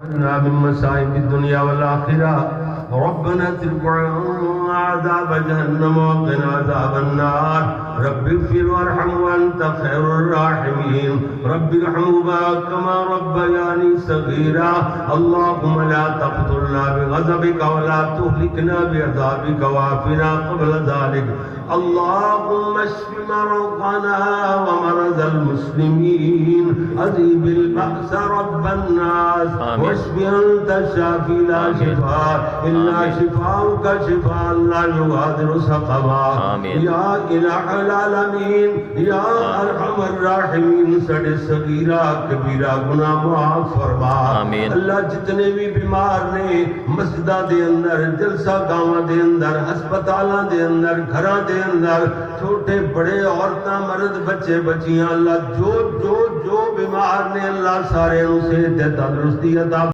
من मसाइब दुनिया वल आखिरा रब्बना तिरकुना अज़ाब जहन्नम वक़िना अज़ाबन नार रब्बिग़फिर वरहम वअन्ता खैरुर राहिमीन रब्बिरहमुहुमा कमा रब्बयानी सगीरा अल्लाहुम्मा ला तक़्तुलना बिग़ज़बिका व ला तुहलिकना बिअज़ाबिका वाफ़िना क़ब्ल ज़ालिक अल्लाहुम्मा अश्फि मरज़ाना व मरज़ल मुस्लिमीन अज़ीबिल बअस रब्बन नास वश्फि अन्ता शाफ़ी ला शिफ़ा इल्ला शिफ़ाउका शिफ़ाअन ला युग़ादिरु सक़मा या इलाहल आलमीन या अरहमर राहिमीन सड़े सगीरा कबीरा गुनाह माफ़ फरमा। अल्लाह जितने भी बीमार ने मस्जिदा दे अंदर जलसा गावां दे अंदर हस्पतालां दे अंदर घरां दे अंदर छोटे बड़े औरतां मर्द बच्चे बच्चियां अल्लाह जो जो जो बीमार ने अल्लाह सारे उसे तंदुरुस्ती अता